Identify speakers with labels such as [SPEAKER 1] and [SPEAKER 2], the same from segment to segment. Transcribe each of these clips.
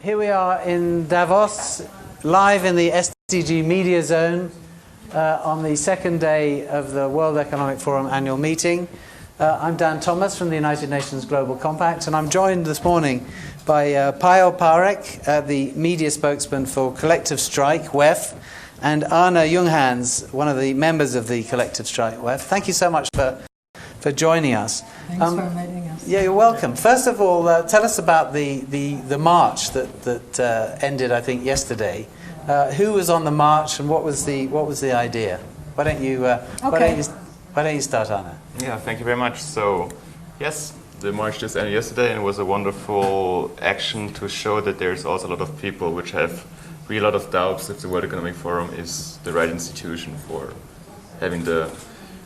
[SPEAKER 1] Here we are in Davos, live in the SDG Media Zone on the second day of the World Economic Forum annual meeting. I'm Dan Thomas from the United Nations Global Compact, and I'm joined this morning by Payal, Parekh, the media spokesman for Collective Strike, WEF, and Arne Junghans, one of the members of the Collective Strike, WEF. Thank you so much for joining us.
[SPEAKER 2] Thanks for inviting us.
[SPEAKER 1] Yeah, you're welcome. First of all, tell us about the march that ended, I think, yesterday. Who was on the march, and what was the idea? Why don't you start, Arne?
[SPEAKER 3] Yeah, thank you very much. So, yes, the march just ended yesterday, and it was a wonderful action to show that there's also a lot of people which have really a lot of doubts if the World Economic Forum is the right institution for having the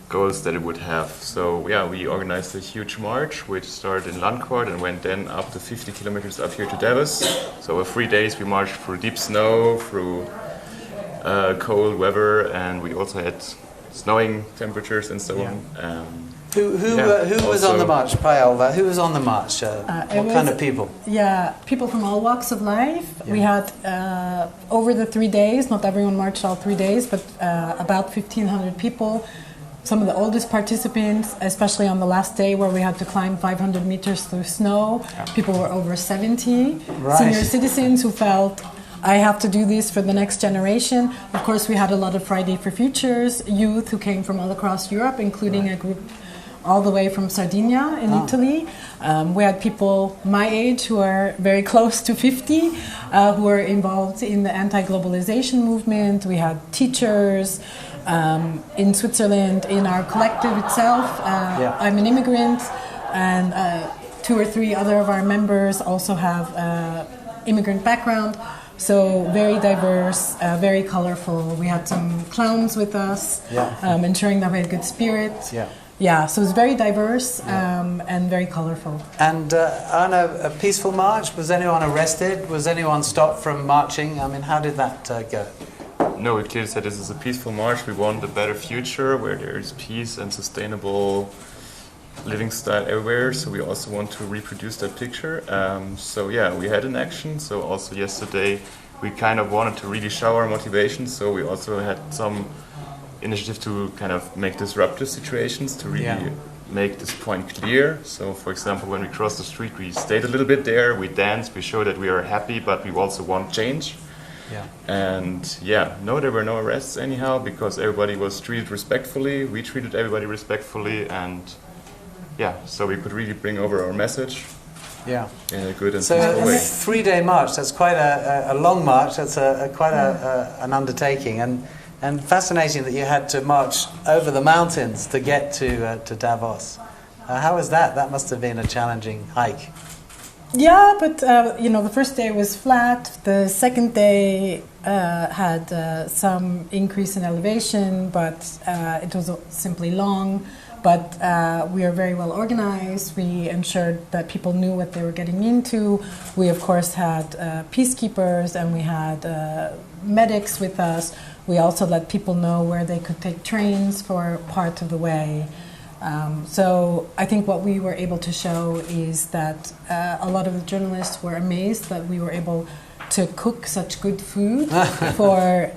[SPEAKER 3] goals that it would have. So yeah, we organized a huge march which started in Landquart and went then up to 50 kilometers up here to Davos. So over 3 days we marched through deep snow, through cold weather, and we also had snowing temperatures and so on.
[SPEAKER 1] Who was on the march, Payal? Who was on the march? What kind of people?
[SPEAKER 2] Yeah, people from all walks of life. Yeah. We had, over the 3 days, not everyone marched all 3 days, but about 1,500 people. Some of the oldest participants, especially on the last day where we had to climb 500 meters through snow. Yeah. People were over 70. Right. Senior citizens who felt, I have to do this for the next generation. Of course, we had a lot of Friday for Futures youth who came from all across Europe, including a group all the way from Sardinia in Italy. We had people my age who are very close to 50 who are involved in the anti-globalization movement. We had teachers in Switzerland, in our collective itself. I'm an immigrant, and 2 or 3 other of our members also have immigrant background. So very diverse, very colorful. We had some clowns with us, ensuring that we had good spirit. Yeah, so it's very diverse and very colorful.
[SPEAKER 1] And on a peaceful march, was anyone arrested? Was anyone stopped from marching? I mean, how did that go?
[SPEAKER 3] No, we clearly said this is a peaceful march. We want a better future where there is peace and sustainable living style everywhere. So we also want to reproduce that picture. So yeah, we had an action. So also yesterday we kind of wanted to really show our motivation. So we also had some initiative to kind of make disruptive situations to really make this point clear. So for example, when we crossed the street, we stayed a little bit there, we danced, we showed that we are happy, but we also want change. And no, there were no arrests anyhow, because everybody was treated respectfully. We treated everybody respectfully, and so we could really bring over our message in a good and peaceful way.
[SPEAKER 1] So a 3-day march, that's quite a long march, that's quite an undertaking, and fascinating that you had to march over the mountains to get to Davos. How was that? That must have been a challenging hike.
[SPEAKER 2] Yeah, but the first day was flat. The second day had some increase in elevation, but it was simply long. But we are very well organized. We ensured that people knew what they were getting into. We, of course, had peacekeepers, and we had medics with us. We also let people know where they could take trains for part of the way. So I think what we were able to show is that a lot of the journalists were amazed that we were able to cook such good food for,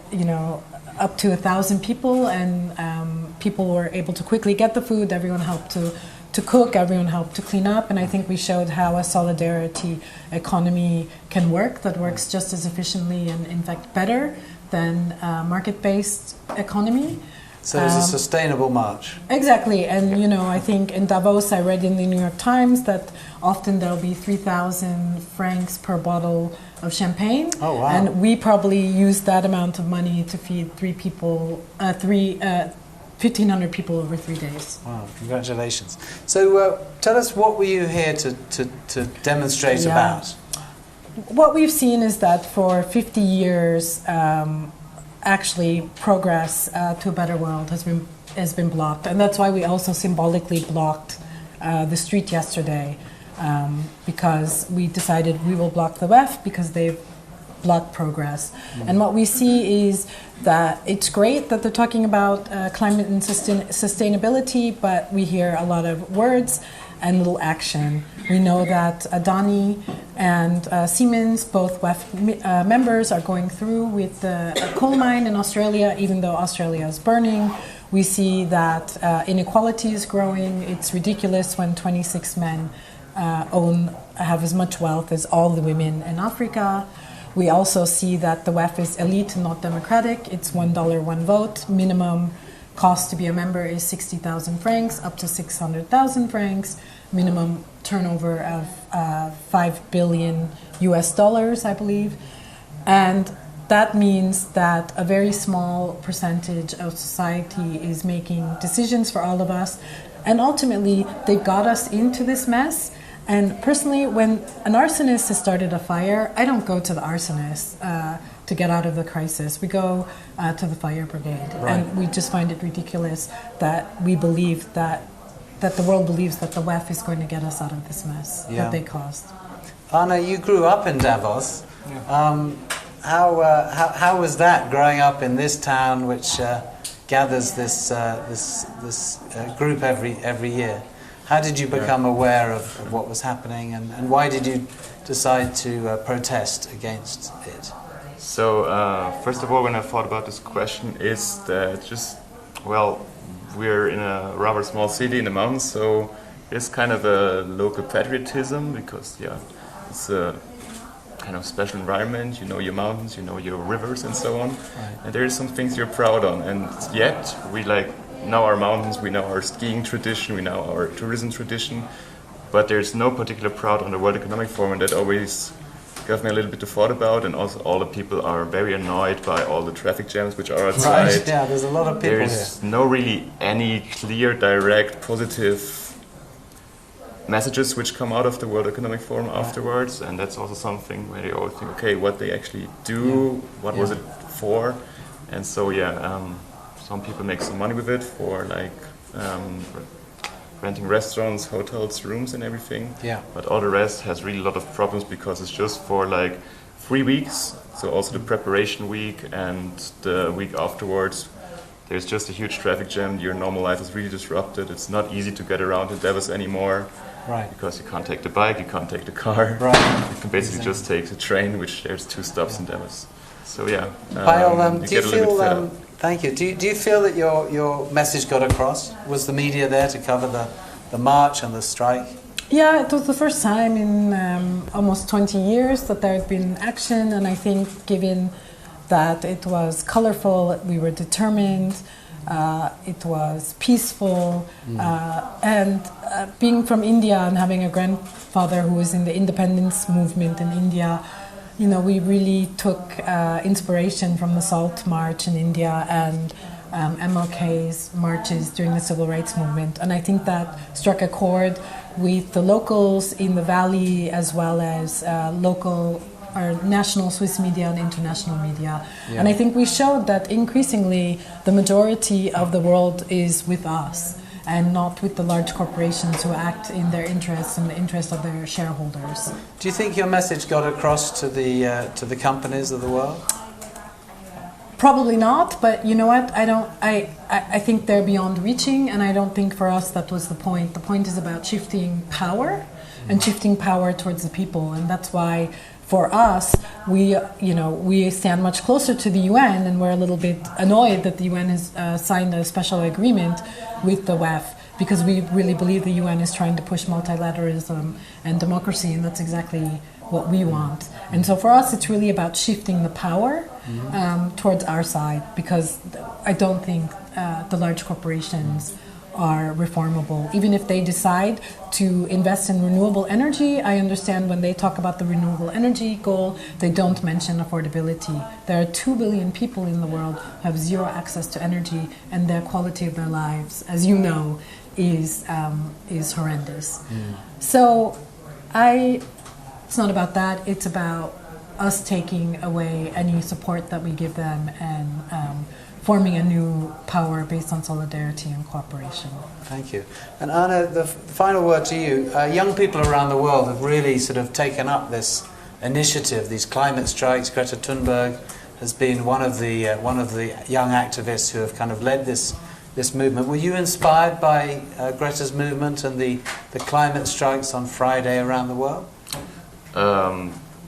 [SPEAKER 2] up to 1,000 people, and people were able to quickly get the food. Everyone helped to cook, everyone helped to clean up, and I think we showed how a solidarity economy can work, that works just as efficiently and in fact better than a market-based economy.
[SPEAKER 1] So it was a sustainable march.
[SPEAKER 2] Exactly, and I think in Davos I read in the New York Times that often there'll be 3,000 francs per bottle of champagne.
[SPEAKER 1] Oh wow!
[SPEAKER 2] And we probably used that amount of money to feed 1,500 people over 3 days.
[SPEAKER 1] Wow! Congratulations. So tell us, what were you here to demonstrate about?
[SPEAKER 2] What we've seen is that for 50 years. Actually, progress to a better world has been blocked, and that's why we also symbolically blocked the street yesterday, because we decided we will block the WEF because they've blocked progress. And what we see is that it's great that they're talking about climate and sustainability, but we hear a lot of words and little action. We know that Adani and Siemens, both WEF members, are going through with a coal mine in Australia, even though Australia is burning. We see that inequality is growing. It's ridiculous when 26 men have as much wealth as all the women in Africa. We also see that the WEF is elite and not democratic. It's $1, one vote. Minimum cost to be a member is 60,000 francs, up to 600,000 francs. Minimum turnover of 5 billion US dollars, I believe. And that means that a very small percentage of society is making decisions for all of us. And ultimately, they got us into this mess. And personally, when an arsonist has started a fire, I don't go to the arsonist to get out of the crisis. We go to the fire brigade. Right. And we just find it ridiculous that we believe that the world believes that the WEF is going to get us out of this mess that they caused.
[SPEAKER 1] Arne, you grew up in Davos. Yeah. How was that, growing up in this town which gathers this group every year? How did you become aware of what was happening, and why did you decide to protest against it?
[SPEAKER 3] So, first of all, when I thought about this question, is that we're in a rather small city in the mountains, so there's kind of a local patriotism because, it's a kind of special environment. You know your mountains, you know your rivers, and so on. Right. And there are some things you're proud on, and yet we know our mountains, we know our skiing tradition, we know our tourism tradition, but there's no particular proud on the World Economic Forum, and that always gave me a little bit to thought about. And also all the people are very annoyed by all the traffic jams which are outside.
[SPEAKER 1] Right, yeah, there's a lot of people
[SPEAKER 3] There's no really any clear, direct, positive messages which come out of the World Economic Forum afterwards, and that's also something where you always think, okay, what they actually do, what was it for? And so some people make some money with it for renting restaurants, hotels, rooms and everything. Yeah. But all the rest has really a lot of problems because it's just for 3 weeks. So also the preparation week and the week afterwards, there's just a huge traffic jam. Your normal life is really disrupted. It's not easy to get around in Davos anymore. Right. Because you can't take the bike, you can't take the car. Right. You can basically just take the train, which there's 2 stops in Davos. So
[SPEAKER 1] Payal, do you feel? Thank you. Do you feel that your message got across? Was the media there to cover the march and the strike?
[SPEAKER 2] Yeah, it was the first time in almost 20 years that there had been action, and I think given that it was colorful, we were determined, it was peaceful, and being from India and having a grandfather who was in the independence movement in India, we really took inspiration from the Salt March in India and MLK's marches during the Civil Rights Movement. And I think that struck a chord with the locals in the valley as well as local or national Swiss media and international media. Yeah. And I think we showed that increasingly the majority of the world is with us and not with the large corporations who act in their interests and the interests of their shareholders.
[SPEAKER 1] Do you think your message got across to the companies of the world?
[SPEAKER 2] Probably not, but you know what? I think they're beyond reaching, and I don't think for us that was the point. The point is about shifting power and shifting power towards the people, and that's why for us, we stand much closer to the UN, and we're a little bit annoyed that the UN has signed a special agreement with the WEF, because we really believe the UN is trying to push multilateralism and democracy, and that's exactly what we want. And so for us, it's really about shifting the power towards our side, because I don't think the large corporations are reformable. Even if they decide to invest in renewable energy, I understand when they talk about the renewable energy goal, they don't mention affordability. There are 2 billion people in the world who have zero access to energy, and their quality of their lives, as you know, is horrendous. So it's not about that, it's about us taking away any support that we give them and forming a new power based on solidarity and cooperation. Thank you.
[SPEAKER 1] And Arne, the final word to you. Young people around the world have really sort of taken up this initiative, these climate strikes. Greta Thunberg has been one of the young activists who have kind of led this this movement. Were you inspired by Greta's movement and the climate strikes on Friday around the world?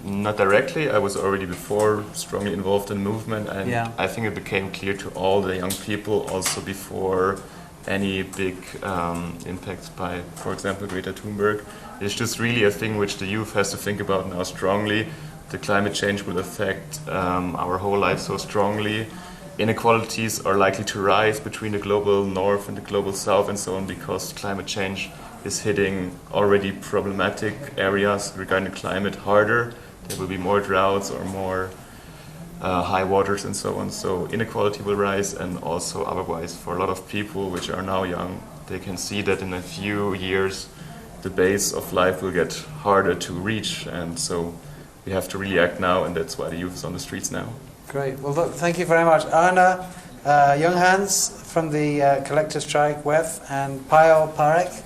[SPEAKER 3] Not directly. I was already before strongly involved in the movement, and I think it became clear to all the young people also before any big impacts by, for example, Greta Thunberg. It's just really a thing which the youth has to think about now strongly. The climate change will affect our whole life so strongly. Inequalities are likely to rise between the global north and the global south and so on, because climate change is hitting already problematic areas regarding the climate harder. There will be more droughts or more high waters and so on. So inequality will rise, and also otherwise for a lot of people which are now young, they can see that in a few years the base of life will get harder to reach, and so we have to really act now, and that's why the youth is on the streets now. Great.
[SPEAKER 1] Well, look, thank you very much. Arne, Junghans from the Collective Strike WEF, and Payal, Parekh,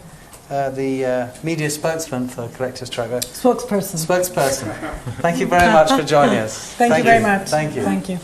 [SPEAKER 1] the media spokesman for Collective Strike WEF.
[SPEAKER 2] Spokesperson.
[SPEAKER 1] Thank you very much for joining us.
[SPEAKER 2] Thank you very much.
[SPEAKER 1] Thank you.
[SPEAKER 2] Thank you.